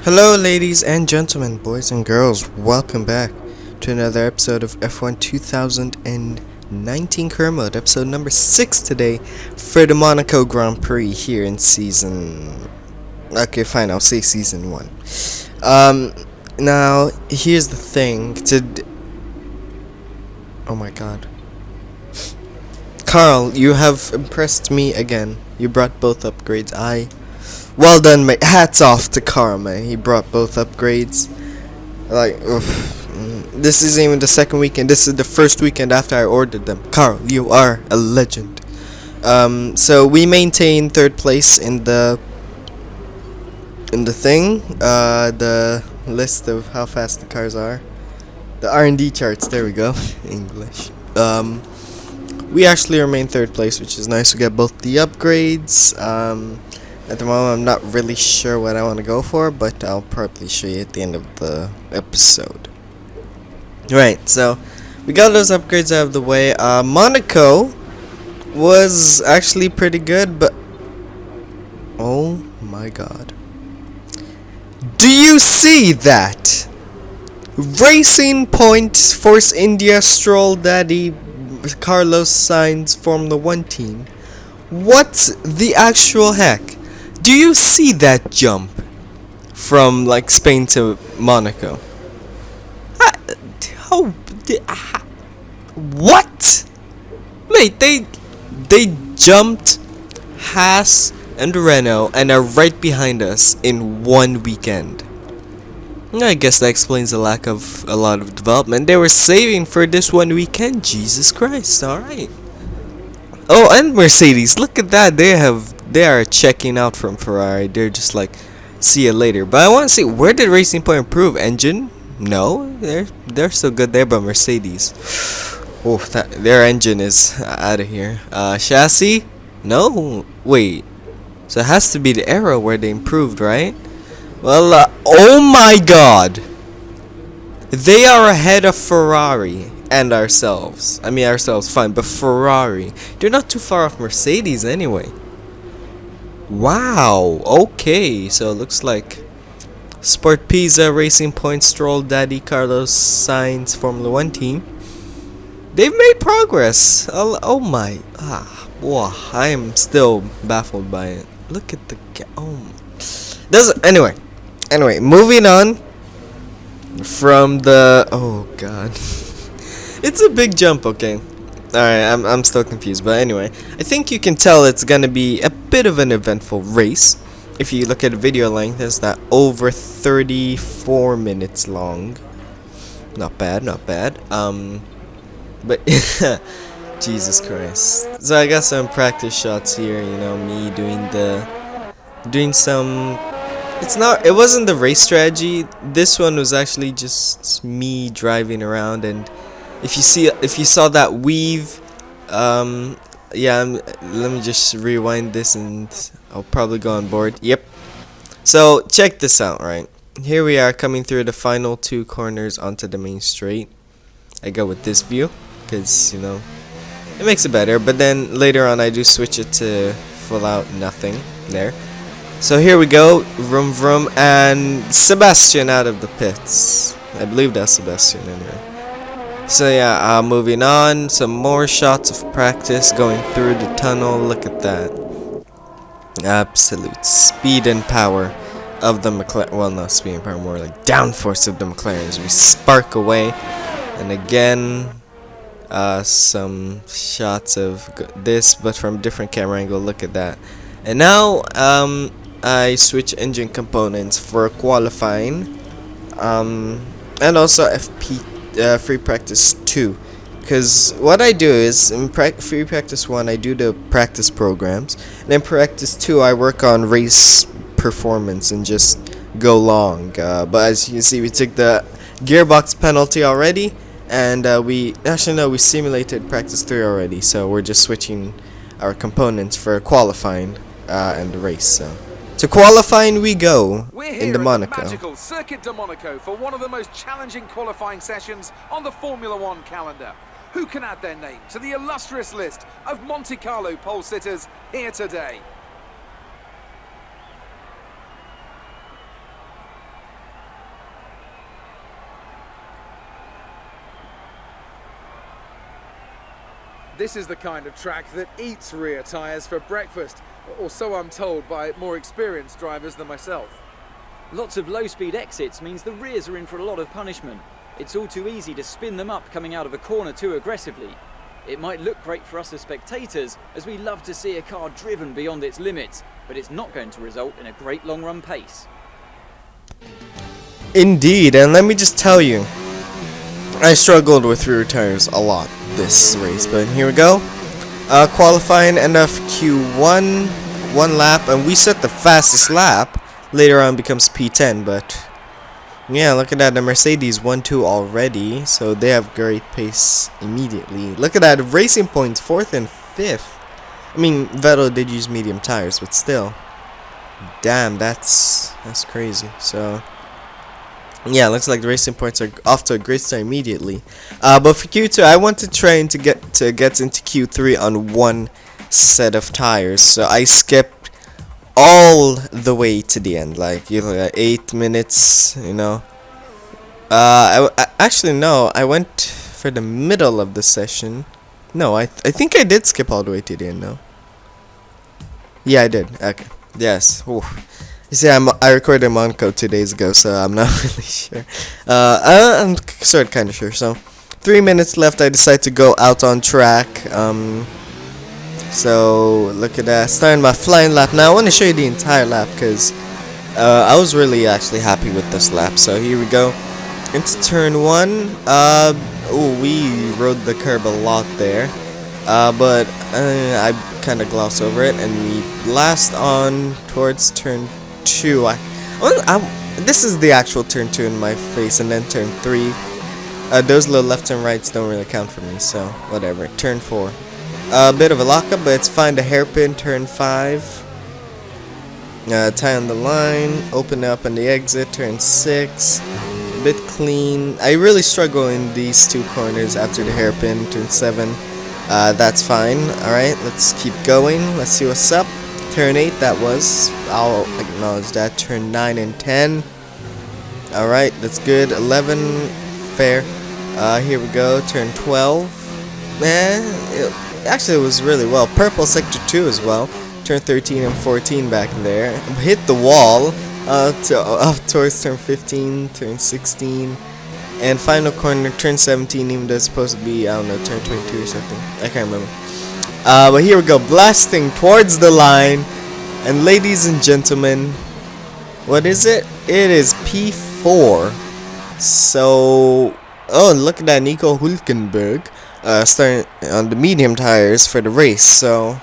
Hello, ladies and gentlemen, boys and girls. Welcome back to another episode of F1 2019 career mode, episode number 6 today for the Monaco Grand Prix here in season. Okay, fine, I'll say season 1. Now here's the thing. Oh my god. Carl, you have impressed me again. You brought both upgrades. Well done, mate. Hats off to Carl, man. He brought both upgrades. Like, this isn't even the second weekend. This is the first weekend after I ordered them. Carl, you are a legend. So we maintain third place in the thing. The list of how fast the cars are. The R&D charts. There we go. English. We actually remain third place, which is nice. We get both the upgrades. At the moment, I'm not really sure what I want to go for, but I'll probably show you at the end of the episode. Right, so we got those upgrades out of the way. Monaco was actually pretty good, but oh my god. Do you see that? Racing Point, Force India, Stroll Daddy, Carlos Sainz, Formula 1 team. What the actual heck? Do you see that jump from like Spain to Monaco? What? Wait, they jumped Haas and Renault and are right behind us in one weekend. I guess that explains the lack of a lot of development. They were saving for this one weekend. Jesus Christ! All right. Oh, and Mercedes, look at that. They are checking out from Ferrari. They're just like, see you later. But I want to see, where did Racing Point improve? Engine? No, they're still good there. But Mercedes, oh, their engine is out of here. Chassis? No, wait. So it has to be the era where they improved, right? Well, oh my God, they are ahead of Ferrari. And ourselves. I mean, ourselves, fine, but Ferrari. They're not too far off Mercedes anyway. Wow. Okay, so it looks like Sport Pisa, Racing Point, Stroll, Daddy, Carlos Sainz, Formula 1 team. They've made progress. Oh my. Wow. I am still baffled by it. Look at the. Anyway, moving on from the. Oh god. It's a big jump, okay. Alright, I'm still confused, but anyway. I think you can tell it's gonna be a bit of an eventful race. If you look at the video length, it's that over 34 minutes long. Not bad. But Jesus Christ. So I got some practice shots here, you know, me doing some. It wasn't the race strategy. This one was actually just me driving around, and if you saw that weave, let me just rewind this and I'll probably go on board. Yep. So check this out, right? Here we are coming through the final two corners onto the main straight. I go with this view because, you know, it makes it better. But then later on I do switch it to full out nothing there. So here we go, vroom vroom, and Sebastian out of the pits. I believe that's Sebastian anyway. So yeah, moving on, some more shots of practice going through the tunnel. Look at that. Absolute speed and power of the McLaren. Well, not speed and power, more like downforce of the McLaren as we spark away. And again, some shots of this, but from different camera angle. Look at that. And now, I switch engine components for qualifying, and also FP. Free practice 2, because what I do is in free practice 1 I do the practice programs, and in practice 2 I work on race performance and just go long. But as you can see, we took the gearbox penalty already, and we simulated practice 3 already, so we're just switching our components for qualifying and the race. So to qualifying we go in the Monaco. Magical Circuit de Monaco for one of the most challenging qualifying sessions on the Formula 1 calendar. Who can add their name to the illustrious list of Monte Carlo pole sitters here today? This is the kind of track that eats rear tyres for breakfast, or so I'm told by more experienced drivers than myself. Lots of low-speed exits means the rears are in for a lot of punishment. It's all too easy to spin them up coming out of a corner too aggressively. It might look great for us as spectators, as we love to see a car driven beyond its limits, but it's not going to result in a great long-run pace. Indeed, and let me just tell you, I struggled with rear tires a lot this race, but here we go. Qualifying end of Q1, one lap, and we set the fastest lap. Later on becomes P10, but yeah, look at that. The Mercedes 1-2 already, so they have great pace immediately. Look at that, Racing Points 4th and 5th. I mean, Vettel did use medium tires, but still, damn, that's crazy. So yeah, looks like the Racing Points are off to a great start immediately. But for Q2, I want to try and to get into Q3 on one set of tires, so I skipped all the way to the end, like 8 minutes, you know. Actually no, I went for the middle of the session. No, I think I did skip all the way to the end. No. Yeah, I did. Okay. Yes. Oof. You see, I recorded in Monaco 2 days ago, so I'm not really sure. I'm sort of kind of sure. So, 3 minutes left. I decide to go out on track. So look at that, starting my flying lap. Now I want to show you the entire lap because I was really actually happy with this lap. So here we go into turn 1. Oh, we rode the curb a lot there, but I kind of glossed over it, and we blast on towards turn 2. This is the actual turn 2 in my face, and then turn 3. Those little left and rights don't really count for me, so whatever. Turn 4. A bit of a lockup, but it's fine. The hairpin, turn 5. Tie on the line, open up on the exit, turn 6. A bit clean. I really struggle in these 2 corners after the hairpin, turn 7. That's fine. Alright, let's keep going. Let's see what's up. Turn 8, that was. I'll acknowledge that. Turn 9 and 10. Alright, that's good. 11, fair. Here we go. Turn 12. Actually, it was really well. Purple sector 2 as well. Turn 13 and 14 back there. Hit the wall up towards turn 15, turn 16, and final corner, turn 17, even though it's supposed to be, I don't know, turn 22 or something. I can't remember. But here we go, blasting towards the line. And ladies and gentlemen, what is it? It is P4. So, oh, look at that, Nico Hülkenberg. Starting on the medium tires for the race, so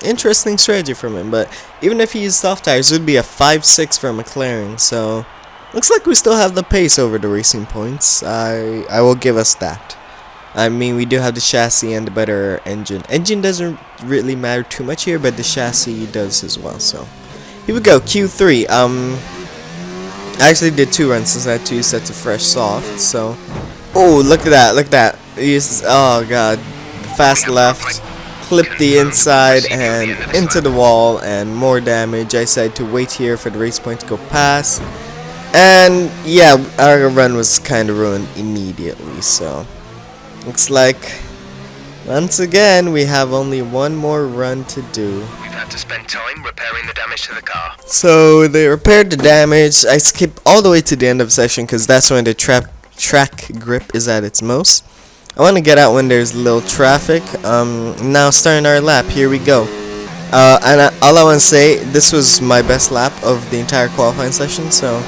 interesting strategy from him. But even if he used soft tires, it would be a 5-6 for McLaren. So looks like we still have the pace over the Racing Points. I will give us that. I mean, we do have the chassis and the better engine. Engine doesn't really matter too much here, but the chassis does as well. So here we go, Q3. I actually did 2 runs since I had 2 sets of fresh soft. So, oh, look at that, look at that. Oh god, fast left, clipped the inside and into the wall, and more damage. I decided to wait here for the race point to go past, and yeah, our run was kind of ruined immediately. So looks like once again we have only one more run to do. We've had to spend time repairing the damage to the car. So they repaired the damage. I skipped all the way to the end of the session because that's when the track grip is at its most. I want to get out when there's little traffic. Now starting our lap, here we go. And all I want to say, this was my best lap of the entire qualifying session, so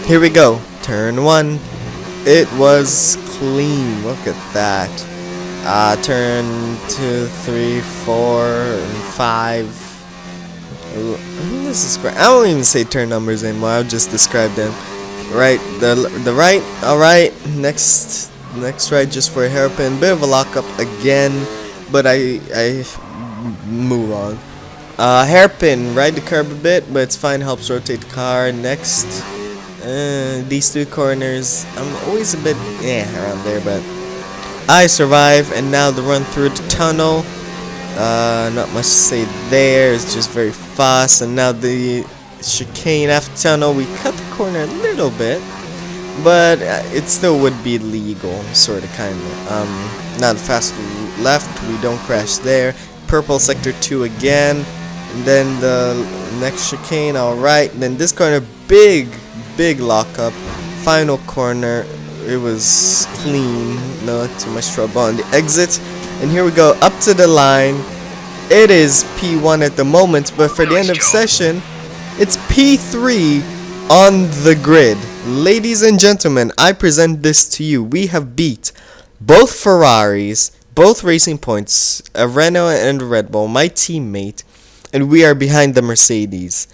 here we go. Turn 1. It was clean, look at that. Turn 2, 3, 4, and 5. Ooh, this is great. I won't even say turn numbers anymore, I'll just describe them. Right, the right, alright, next right just for a hairpin, bit of a lockup again, but I move on. Hairpin, ride the curb a bit, but it's fine, helps rotate the car. Next, these 2 corners, I'm always a bit around there, but I survive. And now the run through the tunnel, not much to say there, it's just very fast. And now the chicane after tunnel, we cut the corner a little bit, but it still would be legal, sort of, kind of. Not fast left, we don't crash there. Purple sector 2 again, and then the next chicane, alright. Then this corner, big lockup. Final corner, it was clean, not too much trouble on the exit. And here we go, up to the line. It is P1 at the moment, but for the end of session, it's P3 on the grid. Ladies and gentlemen, I present this to you. We have beat both Ferraris, both Racing Points, a Renault and a Red Bull, my teammate, and we are behind the Mercedes.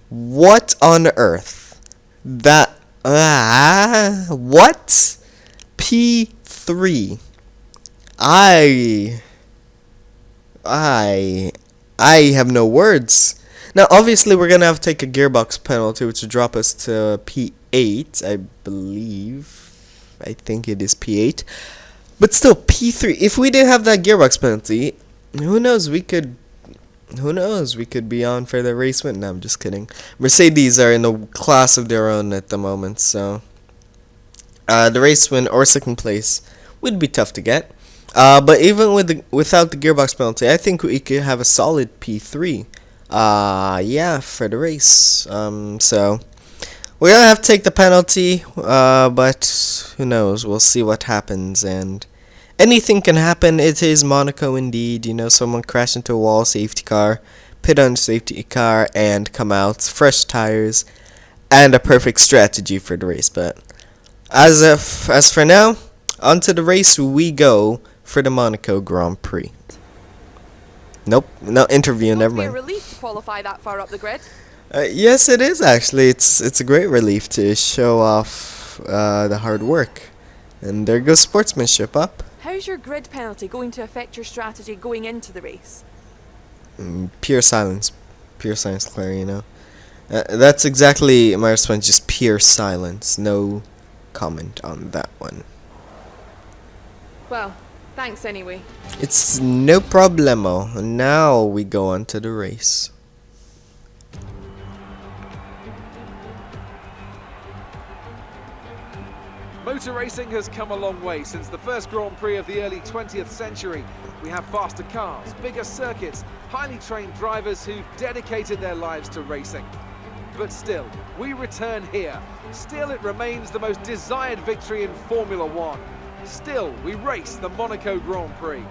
What on earth? That, what? P3. I have no words. Now, obviously, we're gonna have to take a gearbox penalty, which will drop us to P8, I believe. I think it is P8. But still, P3. If we didn't have that gearbox penalty, who knows? We could be on for the race win. No, I'm just kidding. Mercedes are in a class of their own at the moment, so the race win or second place would be tough to get. But even without the gearbox penalty, I think we could have a solid P3. Yeah, for the race. So we're gonna have to take the penalty. But who knows? We'll see what happens, and anything can happen. It is Monaco indeed. You know, someone crash into a wall, safety car, pit on safety car, and come out. Fresh tires, and a perfect strategy for the race. But as for now, onto the race we go for the Monaco Grand Prix. Nope, no interview, never mind. It's a relief to qualify that far up the grid. Yes, it is actually. It's a great relief to show off the hard work. And there goes sportsmanship up. How's your grid penalty going to affect your strategy going into the race? Pure silence, Claire. You know, that's exactly my response. Just pure silence. No comment on that one. Well, thanks anyway. It's no problemo. Now we go on to the race. Motor racing has come a long way since the first Grand Prix of the early 20th century. We have faster cars, bigger circuits, highly trained drivers who've dedicated their lives to racing. But still, we return here. Still, it remains the most desired victory in Formula One. Still, we race the Monaco Grand Prix.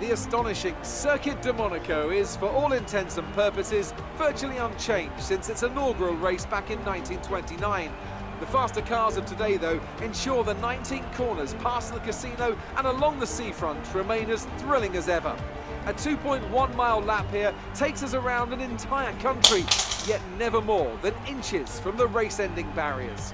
The astonishing Circuit de Monaco is, for all intents and purposes, virtually unchanged since its inaugural race back in 1929. The faster cars of today, though, ensure the 19 corners past the casino and along the seafront remain as thrilling as ever. A 2.1-mile lap here takes us around an entire country, yet never more than inches from the race-ending barriers.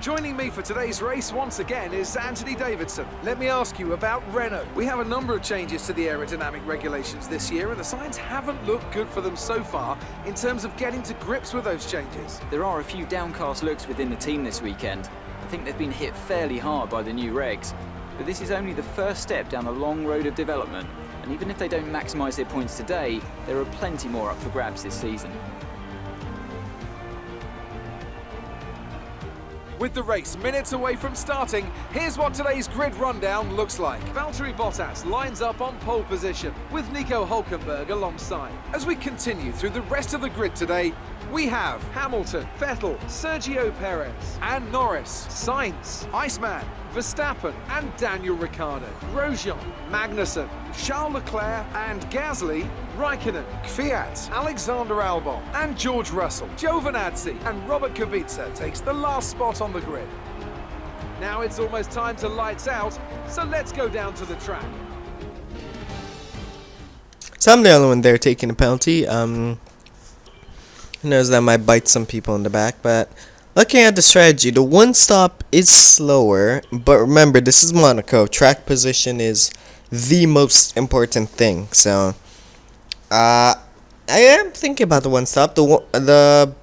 Joining me for today's race once again is Anthony Davidson. Let me ask you about Renault. We have a number of changes to the aerodynamic regulations this year, and the signs haven't looked good for them so far in terms of getting to grips with those changes. There are a few downcast looks within the team this weekend. I think they've been hit fairly hard by the new regs. But this is only the first step down a long road of development, and even if they don't maximise their points today, there are plenty more up for grabs this season. With the race minutes away from starting, here's what today's grid rundown looks like. Valtteri Bottas lines up on pole position, with Nico Hülkenberg alongside. As we continue through the rest of the grid today, we have Hamilton, Vettel, Sergio Perez, and Norris, Sainz, Iceman, Verstappen, and Daniel Ricciardo, Grosjean, Magnussen, Charles Leclerc, and Gasly, Raikkonen, Kvyat, Alexander Albon, and George Russell. Giovinazzi and Robert Kubica takes the last spot on the grid. Now it's almost time to lights out, so let's go down to the track. So I'm the only one there taking a penalty. Who knows, that might bite some people in the back, but looking at the strategy, the one stop is slower, but remember, this is Monaco. Track position is the most important thing. So I am thinking about the one stop. The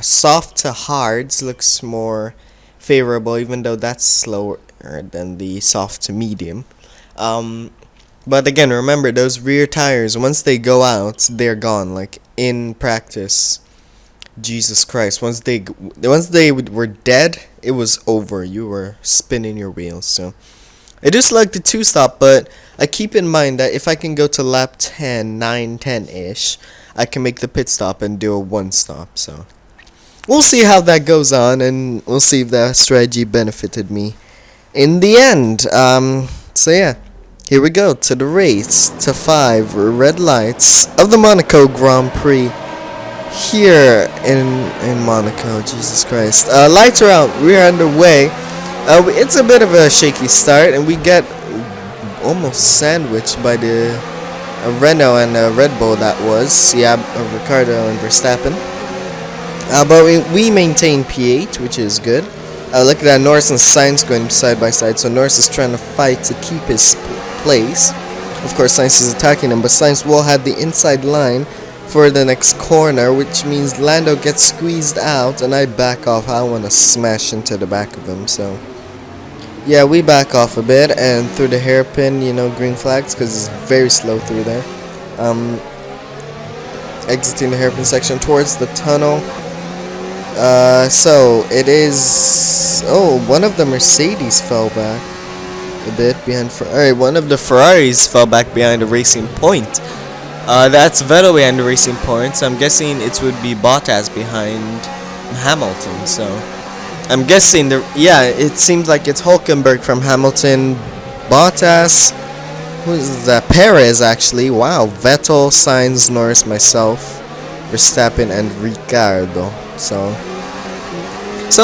soft to hards looks more favorable, even though that's slower than the soft to medium. But again, remember, those rear tires, once they go out, they're gone. Like in practice, Jesus Christ! Once they were dead, it was over. You were spinning your wheels. So I just like the two stop, but I keep in mind that if I can go to lap 10, 9, 10 ish, I can make the pit stop and do a one stop. So we'll see how that goes on, and we'll see if that strategy benefited me in the end. So yeah, here we go to the race to 5 red lights of the Monaco Grand Prix here in Monaco. Jesus Christ! Lights are out. We're underway. It's a bit of a shaky start, and we get almost sandwiched by the Renault and Red Bull. That was Ricardo and Verstappen. But we maintain P8, which is good. Look at that, Norris and Sainz going side by side. So Norris is trying to fight to keep his place. Of course, Sainz is attacking him, but Sainz will have the inside line for the next corner, which means Lando gets squeezed out, and I back off. I want to smash into the back of him. So yeah, we back off a bit and through the hairpin, green flags, because it's very slow through there. Exiting the hairpin section towards the tunnel. So it is. Oh, one of the Mercedes fell back a bit behind. Alright, one of the Ferraris fell back behind the racing point. That's Vettel behind the racing point. So I'm guessing it would be Bottas behind Hamilton. So I'm guessing it seems like it's Hulkenberg from Hamilton, Bottas. Who is that? Perez actually. Wow, Vettel, Sainz, Norris, myself, Verstappen, and Ricardo. So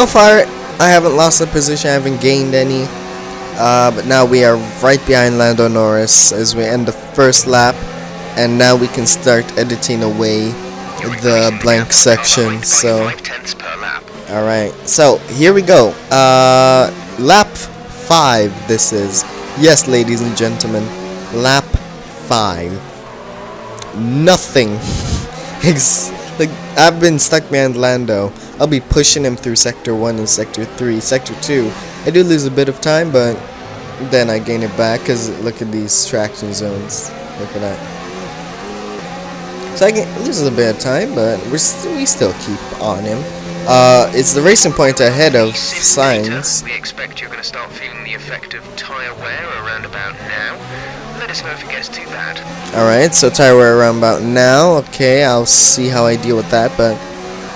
far, I haven't lost a position, I haven't gained any. But now we are right behind Lando Norris as we end the first lap. And now we can start editing away the blank section. So, alright, so here we go. Lap 5 this is. Yes, ladies and gentlemen, lap 5. Nothing. Like, I've been stuck behind Lando. I'll be pushing him through Sector 1 and Sector 3. Sector 2, I do lose a bit of time, but then I gain it back because look at these traction zones. Look at that. So I lose a bit of time, but we still keep on him. It's the racing point ahead of Sainz. We expect you're going to start feeling the effect of tyre wear around about now. Let us know if it gets too bad. Alright, so tyre wear around about now. Okay, I'll see how I deal with that, but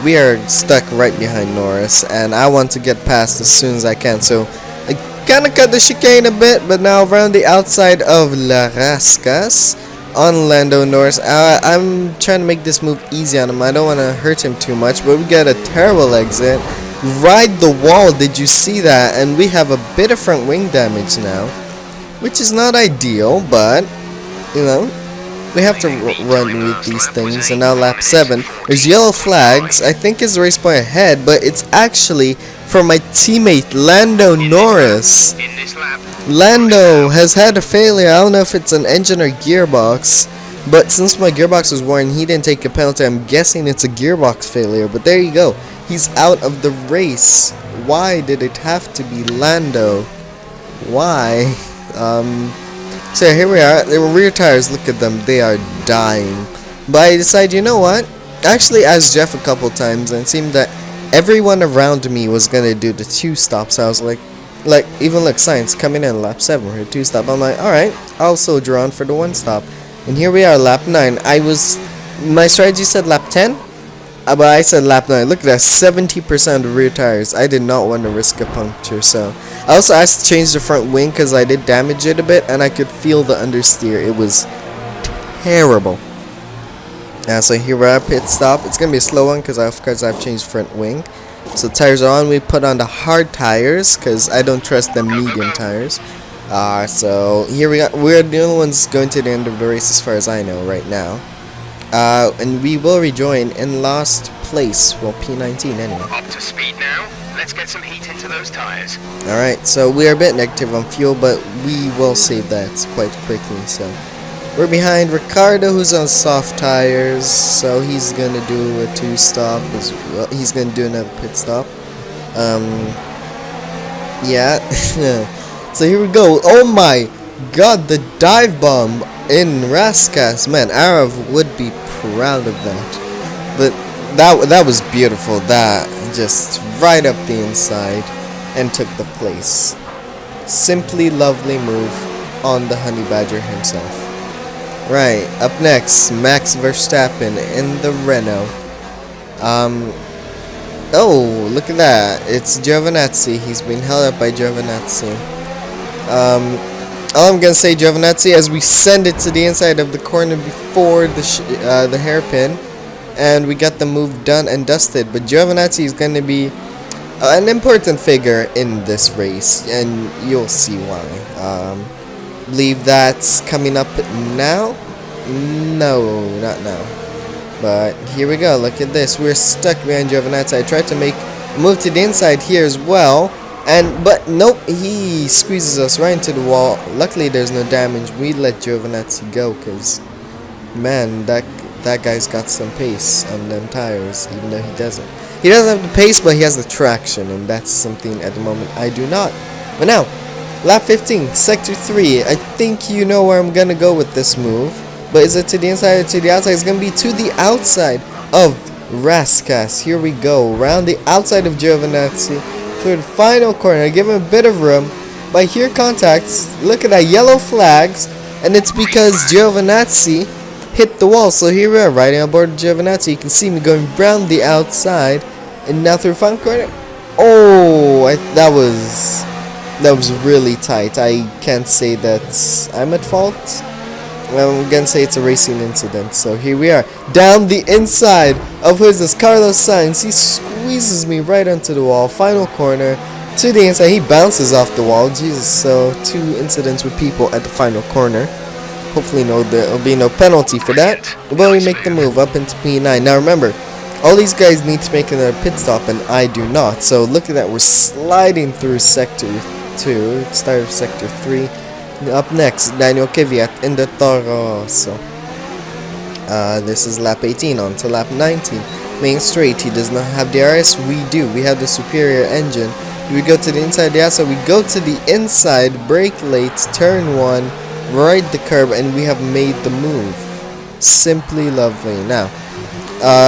we are stuck right behind Norris, and I want to get past as soon as I can. So I kind of cut the chicane a bit, but now around the outside of La Rascas on Lando Norris. I'm trying to make this move easy on him. I don't want to hurt him too much, but we get a terrible exit. Ride the wall, did you see that? And we have a bit of front wing damage now, which is not ideal, but we have to run with these things. And now lap 7, there's yellow flags. I think it's the race point ahead, but it's actually for my teammate Lando Norris. Lando has had a failure. I don't know if it's an engine or gearbox, but since my gearbox was worn, he didn't take a penalty. I'm guessing it's a gearbox failure, but there you go. He's out of the race. Why did it have to be Lando? Why? So here we are. They were rear tires. Look at them. They are dying. But I decided, you know what? I actually asked Jeff a couple times, and it seemed that everyone around me was gonna do the 2 stops. I was like even look, Sainz coming in lap 7 for 2 stop. I'm like, alright, I'll soldier on for the 1 stop. And here we are, lap 9. My strategy said lap 10, but I said lap 9. Look at that, 70% of rear tires. I did not want to risk a puncture, so I also asked to change the front wing because I did damage it a bit, and I could feel the understeer. It was terrible. So here we are, pit stop. It's gonna be a slow one because of course I've changed front wing. So tires are on. We put on the hard tires because I don't trust the medium tires. So here we are. We're the only ones going to the end of the race as far as I know right now. And we will rejoin in last place. Well, P19 anyway. Up to speed now. Let's get some heat into those tires. Alright, so we are a bit negative on fuel, but we will save that quite quickly. So we're behind Ricardo, who's on soft tires, so he's gonna do a 2 stop as well. He's gonna do another pit stop. Yeah. So here we go. Oh my god, the dive bomb in Rascas. Man, Arav would be proud of that. But That was beautiful. That just right up the inside and took the place. Simply lovely move on the Honey Badger himself. Right, up next, Max Verstappen in the Renault. Oh, look at that. It's Giovinazzi. He's been held up by Giovinazzi. All I'm gonna say, Giovinazzi, as we send it to the inside of the corner before the hairpin, and we got the move done and dusted. But Giovinazzi is gonna be an important figure in this race, and you'll see why. Believe that's coming up now. No, not now. But here we go. Look at this. We're stuck behind Giovinazzi. I tried to make a move to the inside here as well. But nope, he squeezes us right into the wall. Luckily, there's no damage. We let Giovinazzi go because, man, that guy's got some pace on them tires, even though he doesn't. He doesn't have the pace, but he has the traction, and that's something at the moment I do not. But now, lap 15, sector 3. I think you know where I'm gonna go with this move. But is it to the inside or to the outside? It's going to be to the outside of Raskas. Here we go. Around the outside of Giovinazzi. Through the final corner. Give him a bit of room. But here contacts. Look at that. Yellow flags. And it's because Giovinazzi hit the wall. So here we are. Riding on board Giovinazzi. You can see me going around the outside. And now through the final corner. Oh, that was really tight. I can't say that I'm at fault. Well, I'm gonna say it's a racing incident. So here we are, down the inside of who is this? Carlos Sainz. He squeezes me right onto the wall. Final corner to the inside. He bounces off the wall. Jesus. So 2 incidents with people at the final corner. Hopefully, there will be no penalty for that. But we make the move up into P9. Now remember, all these guys need to make another pit stop, and I do not. So look at that. We're sliding through sector 2. Start of sector 3. Up next, Daniel Kvyat in the Toro. So, this is lap 18 on to lap 19. Main straight, he does not have DRS. We do. We have the superior engine. We go to the inside of the outside. We go to the inside, brake late, turn 1, right the curb, and we have made the move. Simply lovely. Now,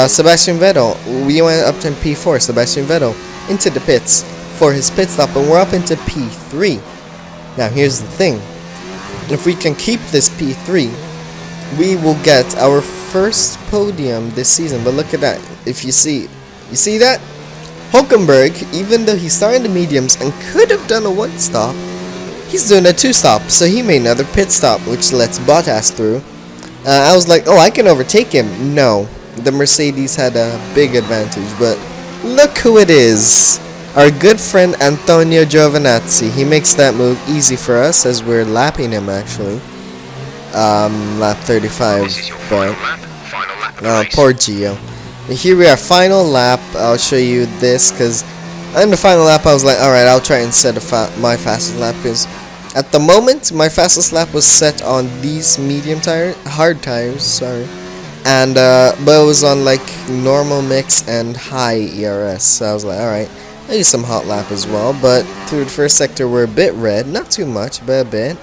Sebastian Vettel, we went up to P4. Sebastian Vettel into the pits for his pit stop, and we're up into P3. Now, here's the thing. If we can keep this P3, we will get our first podium this season. But look at that. If you see that? Hulkenberg, even though he started the mediums and could have done a 1-stop, he's doing a 2-stop. So he made another pit stop, which lets Bottas through. I was like, oh, I can overtake him. No, the Mercedes had a big advantage. But look who it is. Our good friend Antonio Giovinazzi. He makes that move easy for us as we're lapping him actually. Lap 35. This is your final lap. Final lap of the race. Poor Gio. Here we are, final lap. I'll show you this because on the final lap I was like, alright, I'll try and set my fastest lap because at the moment my fastest lap was set on these hard tires, sorry. And but it was on like normal mix and high ERS. So I was like, alright. I use some hot lap as well, but through the first sector we're a bit red, not too much, but a bit.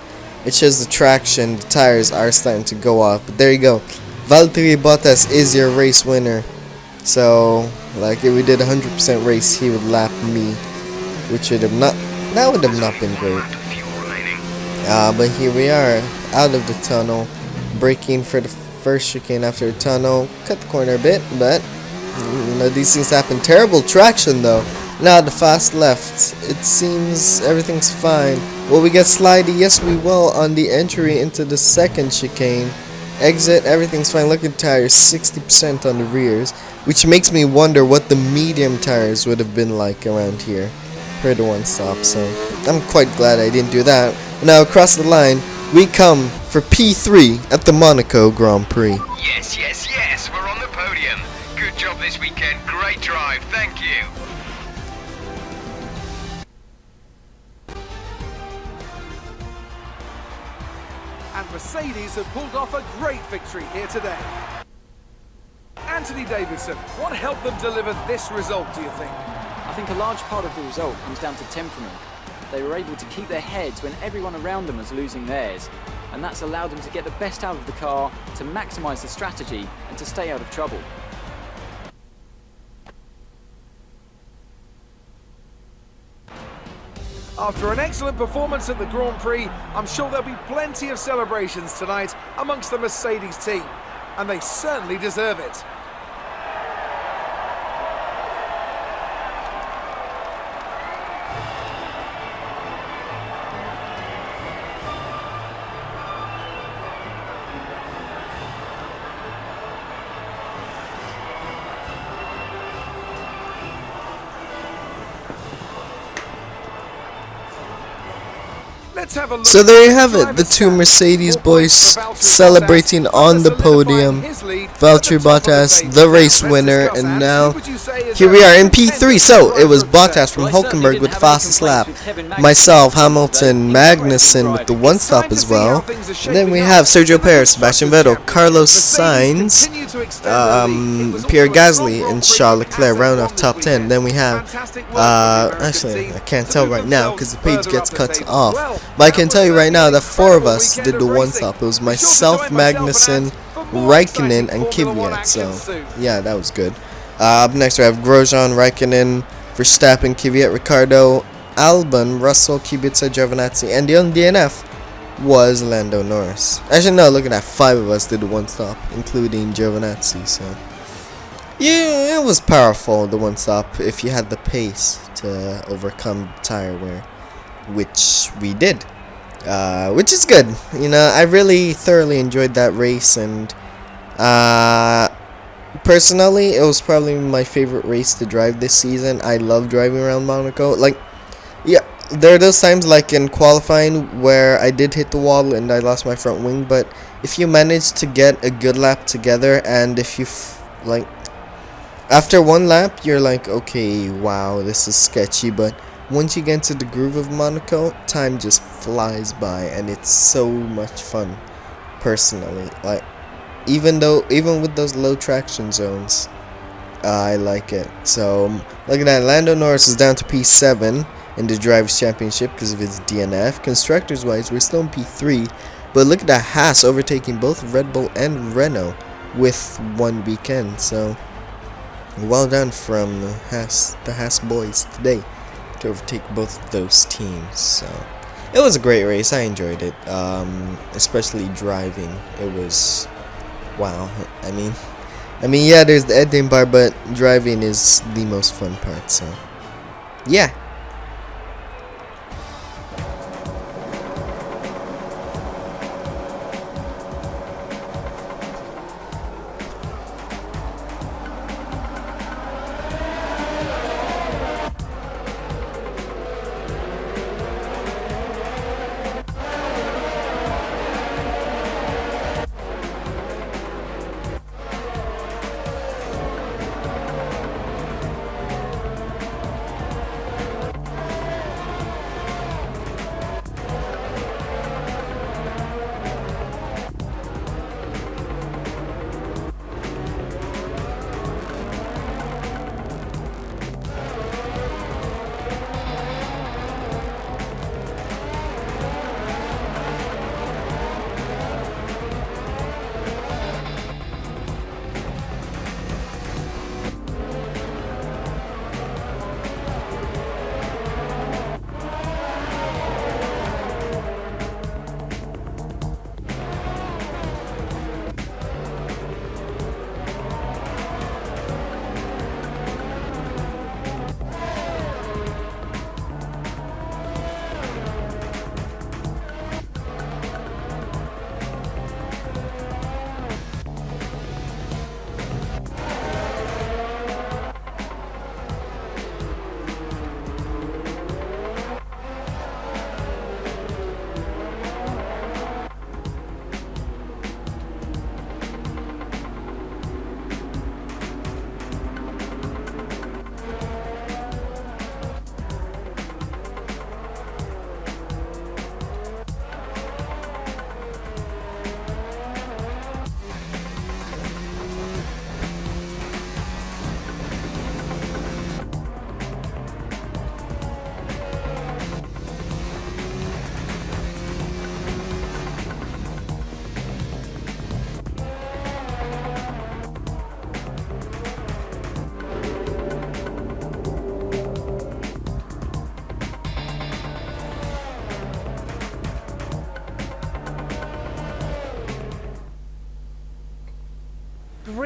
It shows the traction, the tires are starting to go off, but there you go. Valtteri Bottas is your race winner. So, like if we did a 100% race, he would lap me, which would have not been great. But here we are, out of the tunnel, braking for the first chicane after the tunnel, cut the corner a bit, but you know these things happen. Terrible traction though. Now the fast left, it seems everything's fine. Will we get slidey? Yes we will on the entry into the second chicane. Exit, everything's fine. Look at the tires, 60% on the rears, which makes me wonder what the medium tires would have been like around here for the 1-stop. So I'm quite glad I didn't do that. Now across the line, we come for P3 at the Monaco Grand Prix. Yes, yes, yes, we're on the podium. Good job this weekend, great drive, thank you. And Mercedes have pulled off a great victory here today. Anthony Davidson, what helped them deliver this result, do you think? I think a large part of the result comes down to temperament. They were able to keep their heads when everyone around them was losing theirs, and that's allowed them to get the best out of the car, to maximise the strategy, and to stay out of trouble. After an excellent performance at the Grand Prix, I'm sure there'll be plenty of celebrations tonight amongst the Mercedes team, and they certainly deserve it. Let's have a look. So there you have it, the two Mercedes boys celebrating on the podium. Valtteri Bottas, the race winner, and now here we are in P3. So it was Bottas from Hulkenberg with the fastest lap, myself, Hamilton, Magnussen with the one stop as well. And then we have Sergio Perez, Sebastian Vettel, Carlos Sainz, Pierre Gasly, and Charles Leclerc round off top 10. Then we have, actually I can't tell right now because the page gets cut off. But I can tell you right now that 4 of us did the one stop. It was myself, Magnussen, Raikkonen, and Kvyat. So yeah, that was good. Up next we have Grosjean, Raikkonen, Verstappen, Kvyat, Ricardo, Albon, Russell, Kubica, Giovinazzi, and the only DNF was Lando Norris. Actually no, look at that, 5 of us did the one stop, including Giovinazzi. So yeah, it was powerful, the one stop, if you had the pace to overcome tire wear, which we did, which is good. You know, I really thoroughly enjoyed that race, and personally it was probably my favorite race to drive this season. I love driving around Monaco. Like, yeah, there are those times like in qualifying where I did hit the wall and I lost my front wing, but if you manage to get a good lap together, and if you like after one lap you're like, okay, wow, this is sketchy, but once you get into the groove of Monaco, time just flies by, and it's so much fun. Personally, like, even with those low traction zones, I like it. So look at that, Lando Norris is down to P7 in the Drivers' Championship because of his DNF. Constructors wise, we're still in P3, but look at that, Haas overtaking both Red Bull and Renault with one weekend. So well done from the Haas boys today to overtake both of those teams. So it was a great race. I enjoyed it, especially driving. It was wow. I mean yeah, there's the editing part, but driving is the most fun part. So yeah.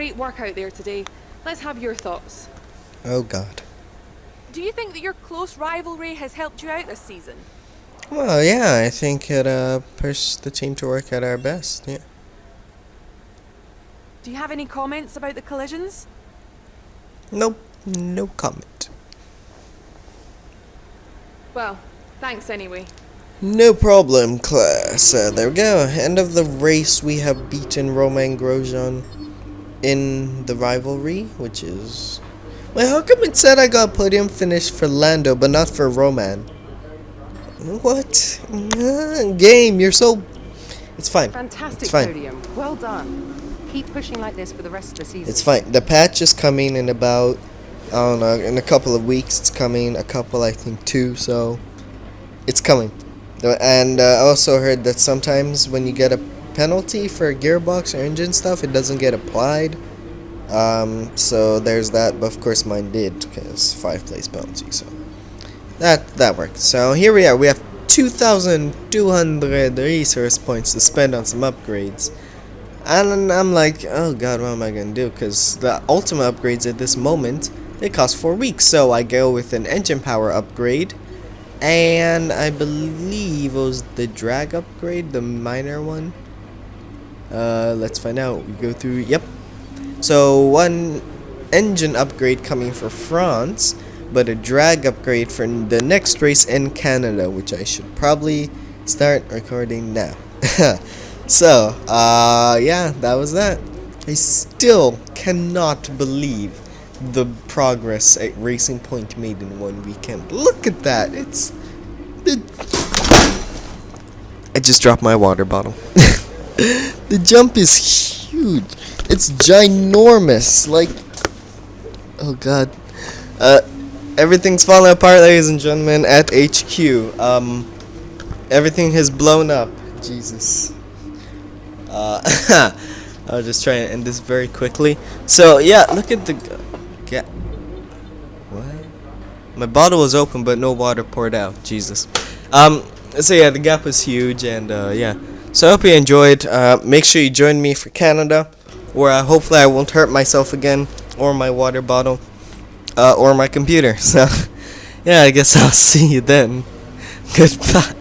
great work out there today. Let's have your thoughts. Oh god. Do you think that your close rivalry has helped you out this season? Well, yeah, I think it pushed the team to work at our best, yeah. Do you have any comments about the collisions? Nope, no comment. Well, thanks anyway. No problem, class. There we go. End of the race. We have beaten Romain Grosjean in the rivalry, which is... Wait, how come it said I got podium finish for Lando, but not for Roman? What? Game, you're so... It's fine. Fantastic It's fine. podium. Well done. Keep pushing like this for the rest of the season. It's fine. The patch is coming in about... I don't know, in a couple of weeks. It's coming. A couple, I think, 2, so... It's coming. And I also heard that sometimes when you get a penalty for gearbox or engine stuff, it doesn't get applied. So there's that, but of course mine did, because 5 place penalty, so that worked. So here we are. We have 2,200 resource points to spend on some upgrades. And I'm like, oh god, what am I gonna do? Because the ultimate upgrades at this moment, they cost 4 weeks. So I go with an engine power upgrade. And I believe it was the drag upgrade, the minor one. Let's find out. We go through, yep. So one engine upgrade coming for France, but a drag upgrade for the next race in Canada, which I should probably start recording now. So, yeah, that was that. I still cannot believe the progress at Racing Point made in 1 weekend. Look at that. I just dropped my water bottle. The jump is huge. It's ginormous. Like, oh god. Everything's falling apart, ladies and gentlemen, at HQ. Everything has blown up. Jesus. I'll just try and end this very quickly. So, yeah, look at the... What? My bottle was open, but no water poured out. Jesus. So, yeah, the gap was huge, and, yeah. So, I hope you enjoyed. Make sure you join me for Canada, where hopefully I won't hurt myself again, or my water bottle, or my computer. So, yeah, I guess I'll see you then. Goodbye.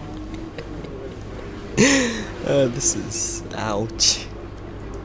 This is... ouch.